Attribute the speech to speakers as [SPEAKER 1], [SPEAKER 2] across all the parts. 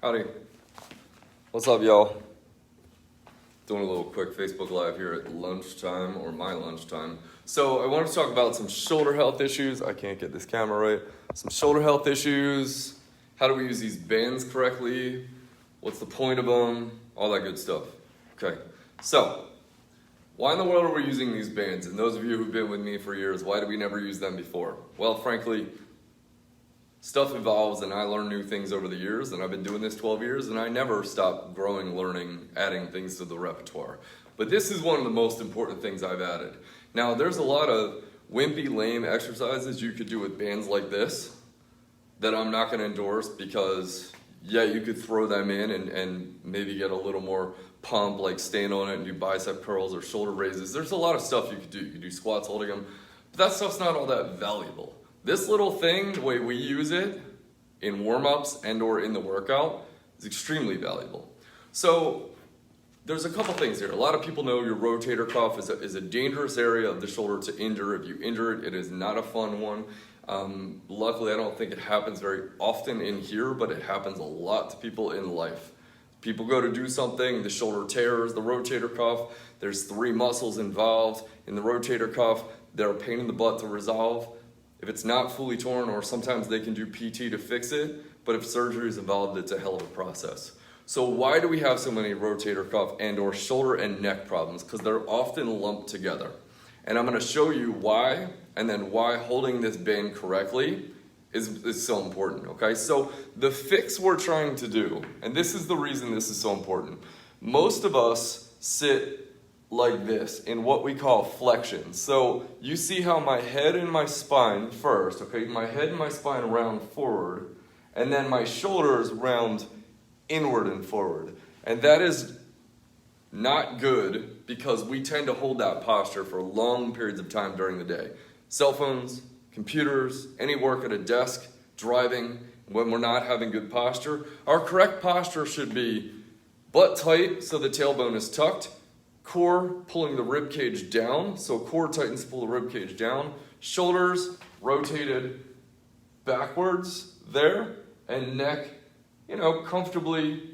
[SPEAKER 1] Howdy. What's up, y'all? Doing a little quick Facebook Live here at lunchtime, or my lunchtime. So I want to talk about some shoulder health issues. I can't get this camera right. Some shoulder health issues. How do we use these bands correctly? What's the point of them? All that good stuff. Okay, so why in the world are we using these bands? And those of you who've been with me for years, why did we never use them before? Well, frankly, stuff evolves and I learn new things over the years, and I've been doing this 12 years and I never stop growing, learning, adding things to the repertoire. But this is one of the most important things I've added. Now, there's a lot of wimpy, lame exercises you could do with bands like this that I'm not going to endorse because, yeah, you could throw them in and maybe get a little more pump, like stand on it and do bicep curls or shoulder raises. There's a lot of stuff you could do. You could do squats holding them, but that stuff's not all that valuable. This little thing, the way we use it in warm-ups and or in the workout, is extremely valuable. So there's a couple things here. A lot of people know your rotator cuff is a dangerous area of the shoulder to injure. If you injure it, it is not a fun one. Luckily, I don't think it happens very often in here, but it happens a lot to people in life. People go to do something, the shoulder tears, the rotator cuff. There's 3 muscles involved in the rotator cuff. They're a pain in the butt to resolve. If it's not fully torn, or sometimes they can do PT to fix it, but if surgery is involved, it's a hell of a process. So why do we have so many rotator cuff and or shoulder and neck problems? Because they're often lumped together. And I'm going to show you why, and then why holding this band correctly is so important, okay? So the fix we're trying to do, and this is the reason this is so important, most of us sit like this in what we call flexion. So you see how my head and my spine first, okay? My head and my spine round forward, and then my shoulders round inward and forward. And that is not good because we tend to hold that posture for long periods of time during the day. Cell phones, computers, any work at a desk, driving, when we're not having good posture. Our correct posture should be butt tight so the tailbone is tucked, core pulling the rib cage down, so core tightens, pull the rib cage down, shoulders rotated backwards there, and neck, comfortably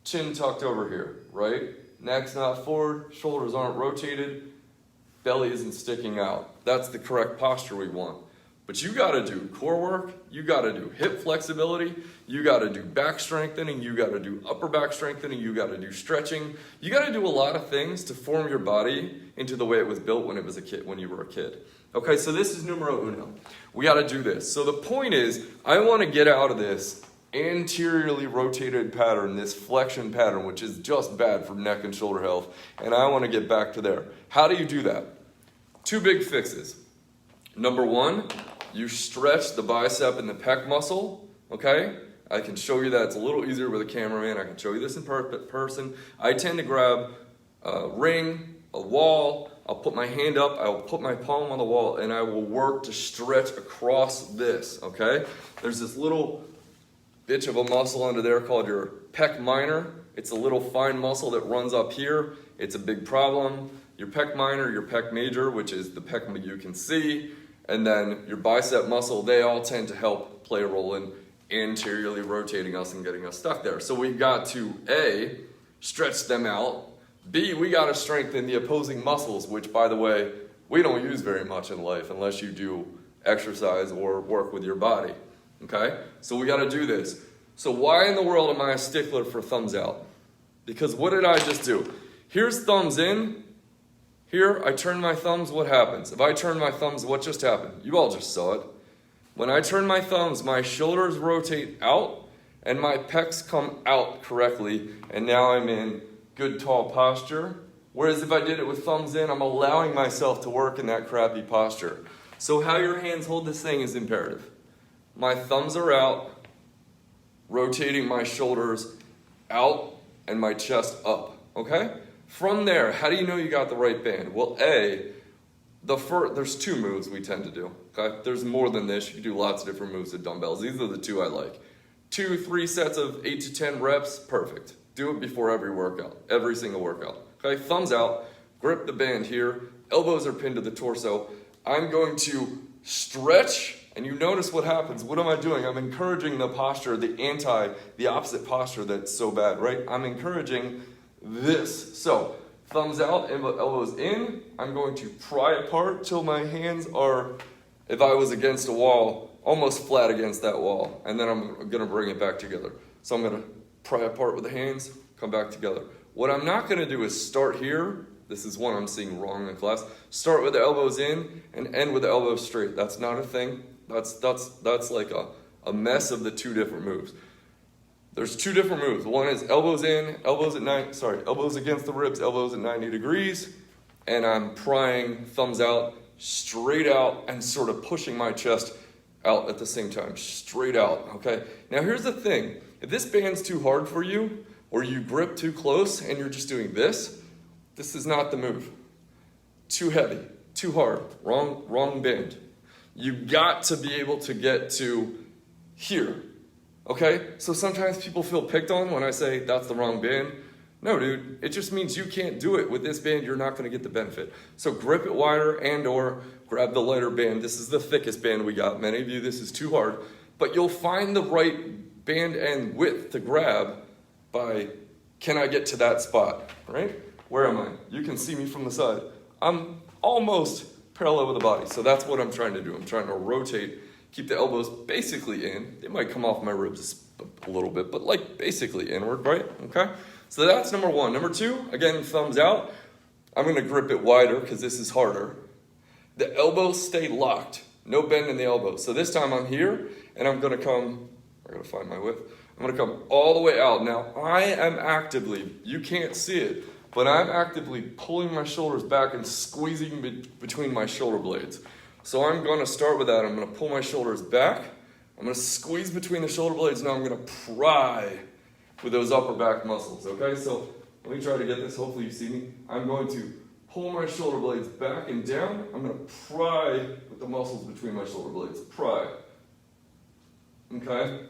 [SPEAKER 1] chin tucked over here, right? Neck's not forward, shoulders aren't rotated, belly isn't sticking out. That's the correct posture we want. But you gotta do core work, you gotta do hip flexibility, you gotta do back strengthening, you gotta do upper back strengthening, you gotta do stretching. You gotta do a lot of things to form your body into the way it was built when you were a kid. Okay, so this is numero uno. We gotta do this. So the point is, I wanna get out of this anteriorly rotated pattern, this flexion pattern, which is just bad for neck and shoulder health, and I wanna get back to there. How do you do that? 2 big fixes. Number 1, you stretch the bicep and the pec muscle, okay? I can show you that. It's a little easier with a cameraman. I can show you this in person. I tend to grab a ring, a wall. I'll put my hand up. I will put my palm on the wall, and I will work to stretch across this, okay? There's this little bitch of a muscle under there called your pec minor. It's a little fine muscle that runs up here. It's a big problem. Your pec minor, your pec major, which is the pec you can see, and then your bicep muscle, they all tend to help play a role in anteriorly rotating us and getting us stuck there. So we've got to A, stretch them out. B, we got to strengthen the opposing muscles, which, by the way, we don't use very much in life unless you do exercise or work with your body, okay? So we got to do this. So why in the world am I a stickler for thumbs out? Because what did I just do? Here's thumbs in. Here, I turn my thumbs, what happens? If I turn my thumbs, what just happened? You all just saw it. When I turn my thumbs, my shoulders rotate out and my pecs come out correctly, and now I'm in good tall posture. Whereas if I did it with thumbs in, I'm allowing myself to work in that crappy posture. So how your hands hold this thing is imperative. My thumbs are out, rotating my shoulders out and my chest up, okay? From there, how do you know you got the right band? Well, there's 2 moves we tend to do, okay? There's more than this. You can do lots of different moves with dumbbells. These are the 2 I like. 2-3 sets of 8 to 10 reps, perfect. Do it before every workout, every single workout, okay? Thumbs out, grip the band here, elbows are pinned to the torso. I'm going to stretch And you notice what happens. What am I doing? I'm encouraging the posture, the opposite posture that's so bad, right? I'm encouraging this. So, thumbs out, elbows in. I'm going to pry apart till my hands are, if I was against a wall, almost flat against that wall. And then I'm going to bring it back together. So I'm going to pry apart with the hands, come back together. What I'm not going to do is start here. This is one I'm seeing wrong in class. Start with the elbows in and end with the elbows straight. That's not a thing. That's like a mess of the two different moves. There's two different moves. One is elbows in, elbows against the ribs, elbows at 90 degrees. And I'm prying thumbs out, straight out, and sort of pushing my chest out at the same time, straight out, okay? Now here's the thing. If this band's too hard for you, or you grip too close and you're just doing this is not the move. Too heavy, too hard, wrong band. You got to be able to get to here, okay? So sometimes people feel picked on when I say that's the wrong band. No, dude, it just means you can't do it. With this band, you're not gonna get the benefit. So grip it wider and or grab the lighter band. This is the thickest band we got. Many of you, this is too hard, but you'll find the right band and width to grab by, can I get to that spot, right? Where am I? You can see me from the side. I'm almost parallel with the body. So that's what I'm trying to do. I'm trying to rotate, keep the elbows basically in. They might come off my ribs a little bit, but like basically inward, right? Okay? So that's number one. Number two, again, thumbs out. I'm gonna grip it wider because this is harder. The elbows stay locked. No bend in the elbow. So this time I'm here and I'm gonna come, I gotta find my width. I'm gonna come all the way out. Now I am actively, you can't see it, but I'm actively pulling my shoulders back and squeezing between my shoulder blades. So I'm gonna start with that. I'm gonna pull my shoulders back. I'm gonna squeeze between the shoulder blades. Now I'm gonna pry with those upper back muscles, okay? So let me try to get this, hopefully you see me. I'm going to pull my shoulder blades back and down. I'm gonna pry with the muscles between my shoulder blades, pry, okay?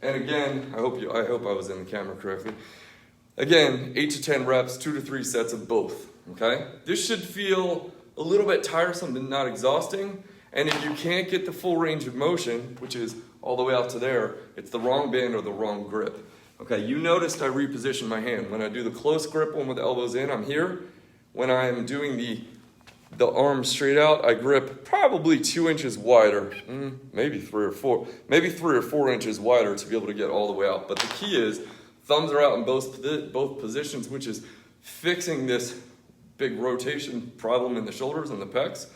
[SPEAKER 1] And again, I hope I was in the camera correctly. Again, 8 to 10 reps, 2 to 3 sets of both, okay? This should feel a little bit tiresome but not exhausting. And if you can't get the full range of motion, which is all the way out to there, it's the wrong band or the wrong grip. Okay, you noticed I repositioned my hand. When I do the close grip one with the elbows in, I'm here. When I'm doing the arm straight out, I grip probably 2 inches wider, maybe 3 or 4 inches wider to be able to get all the way out. But the key is, thumbs are out in both positions, which is fixing this big rotation problem in the shoulders and the pecs,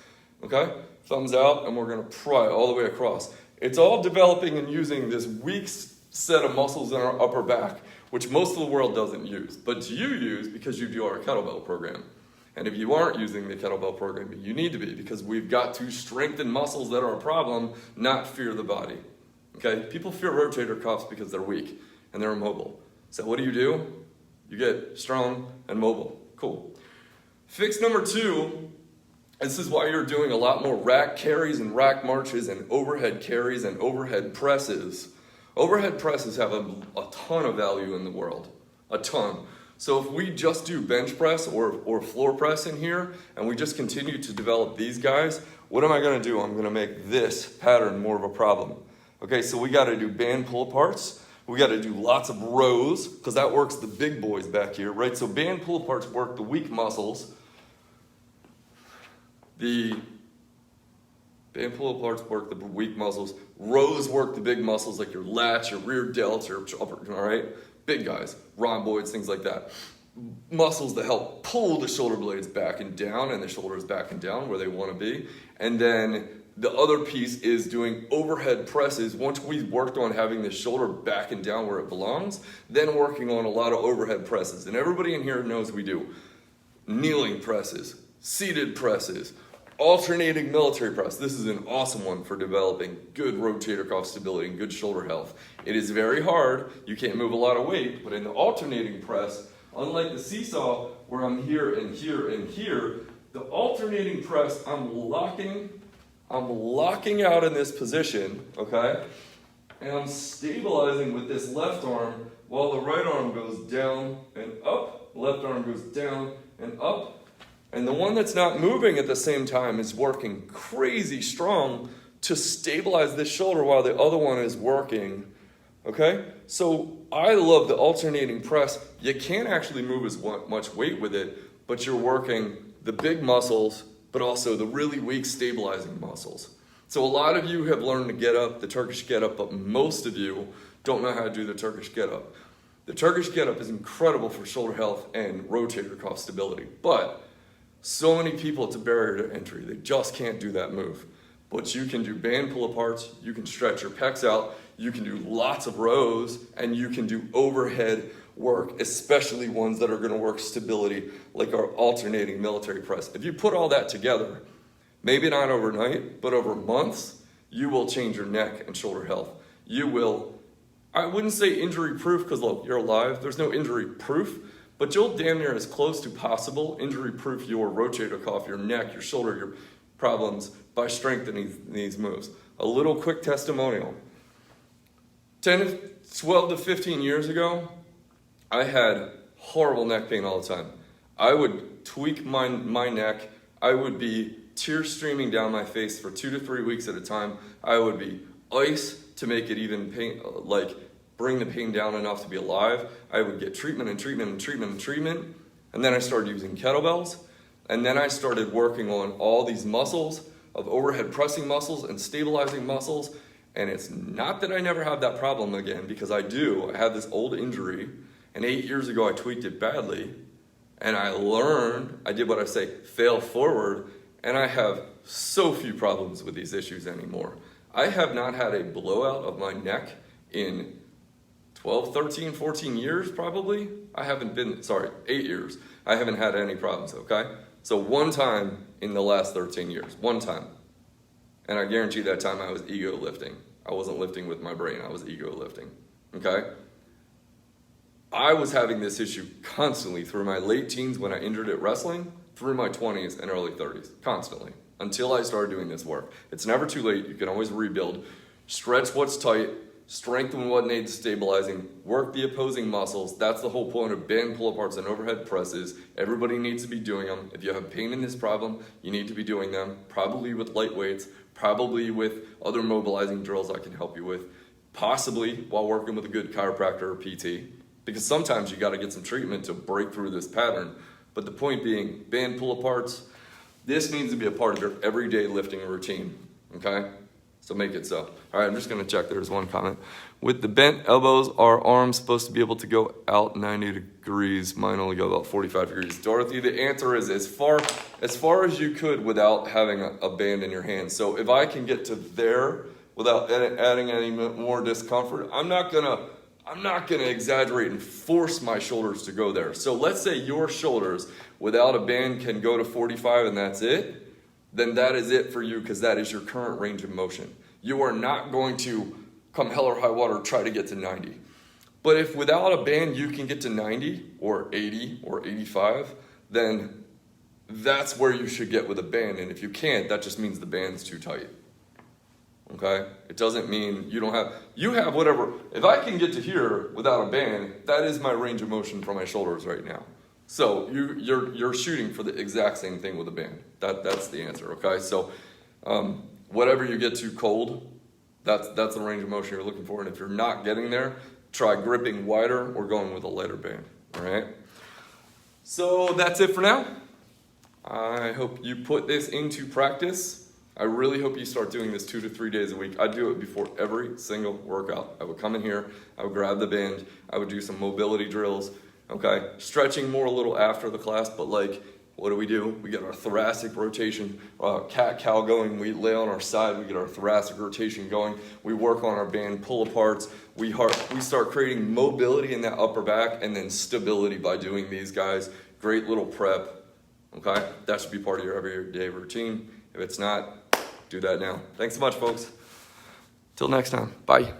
[SPEAKER 1] okay? Thumbs out, and we're gonna pry all the way across. It's all developing and using this weak set of muscles in our upper back, which most of the world doesn't use, but you use because you do our kettlebell program. And if you aren't using the kettlebell program, you need to be, because we've got to strengthen muscles that are a problem, not fear the body, okay? People fear rotator cuffs because they're weak and they're immobile. So what do? You get strong and mobile. Cool. Fix number 2, this is why you're doing a lot more rack carries and rack marches and overhead carries and overhead presses. Overhead presses have a ton of value in the world, a ton. So if we just do bench press or floor press in here and we just continue to develop these guys, what am I gonna do? I'm gonna make this pattern more of a problem. Okay, so we gotta do band pull aparts. We got to do lots of rows because that works the big boys back here, right? So band pull aparts work the weak muscles. The band pull aparts work the weak muscles. Rows work the big muscles like your lats, your rear delts, your upper, all right? Big guys, rhomboids, things like that. Muscles that help pull the shoulder blades back and down and the shoulders back and down where they want to be. And then the other piece is doing overhead presses. Once we've worked on having the shoulder back and down where it belongs, then working on a lot of overhead presses. And everybody in here knows we do kneeling presses, seated presses, alternating military press. This is an awesome one for developing good rotator cuff stability and good shoulder health. It is very hard. You can't move a lot of weight, but in the alternating press, unlike the seesaw where I'm here and here and here, the alternating press, I'm locking out in this position, okay? And I'm stabilizing with this left arm while the right arm goes down and up, left arm goes down and up. And the one that's not moving at the same time is working crazy strong to stabilize this shoulder while the other one is working. Okay? So I love the alternating press. You can't actually move as much weight with it, but you're working the big muscles, but also the really weak stabilizing muscles. So a lot of you have learned to get up, the Turkish get up, but most of you don't know how to do the Turkish get up. The Turkish get up is incredible for shoulder health and rotator cuff stability, but so many people, it's a barrier to entry. They just can't do that move. But you can do band pull aparts, you can stretch your pecs out, you can do lots of rows, and you can do overhead work, especially ones that are going to work stability, like our alternating military press. If you put all that together, maybe not overnight, but over months, you will change your neck and shoulder health. You will, I wouldn't say injury proof, because look, you're alive, there's no injury proof, but you'll damn near as close to possible injury proof your rotator cuff, your neck, your shoulder, your problems by strengthening these moves. A little quick testimonial. 12 to 15 years ago, I had horrible neck pain all the time. I would tweak my neck. I would be tears streaming down my face for 2 to 3 weeks at a time. I would be ice to make it even pain, like bring the pain down enough to be alive. I would get treatment and treatment and treatment and treatment. And then I started using kettlebells. And then I started working on all these muscles of overhead pressing muscles and stabilizing muscles. And it's not that I never have that problem again, because I do. I had this old injury, and 8 years ago I tweaked it badly. And I learned, I did what I say, fail forward. And I have so few problems with these issues anymore. I have not had a blowout of my neck in 12, 13, 14 years probably. 8 years. I haven't had any problems, okay? So one time in the last 13 years, one time. And I guarantee that time I was ego lifting. I wasn't lifting with my brain, I was ego lifting, okay? I was having this issue constantly through my late teens when I injured at wrestling, through my 20s and early 30s, constantly, until I started doing this work. It's never too late, you can always rebuild. Stretch what's tight, strengthen what needs stabilizing, work the opposing muscles. That's the whole point of band pull aparts and overhead presses. Everybody needs to be doing them. If you have pain in this problem, you need to be doing them, probably with light weights, probably with other mobilizing drills I can help you with, possibly while working with a good chiropractor or PT, because sometimes you got to get some treatment to break through this pattern. But the point being, band pull aparts, this needs to be a part of your everyday lifting routine, okay? So make it so. All right, I'm just gonna check, there's one comment. With the bent elbows, are arms supposed to be able to go out 90 degrees? Mine only go about 45 degrees. Dorothy, the answer is as far as you could without having a band in your hand. So if I can get to there without adding any more discomfort, I'm not gonna exaggerate and force my shoulders to go there. So let's say your shoulders without a band can go to 45 and that's it, then that is it for you, because that is your current range of motion. You are not going to, come hell or high water, try to get to 90. But if without a band you can get to 90 or 80 or 85, then that's where you should get with a band. And if you can't, that just means the band's too tight. Okay? It doesn't mean you have whatever. If I can get to here without a band, that is my range of motion for my shoulders right now. So you're shooting for the exact same thing with a band. That's the answer, okay? So whatever you get too cold, that's the range of motion you're looking for. And if you're not getting there, try gripping wider or going with a lighter band, all right? So that's it for now. I hope you put this into practice. I really hope you start doing this 2 to 3 days a week. I do it before every single workout. I would come in here, I would grab the band, I would do some mobility drills, okay? Stretching more a little after the class, but like, what do? We get our thoracic rotation, cat-cow going. We lay on our side, we get our thoracic rotation going. We work on our band pull aparts. We start creating mobility in that upper back and then stability by doing these guys. Great little prep, okay? That should be part of your everyday routine. If it's not, do that now. Thanks so much, folks. Till next time, bye.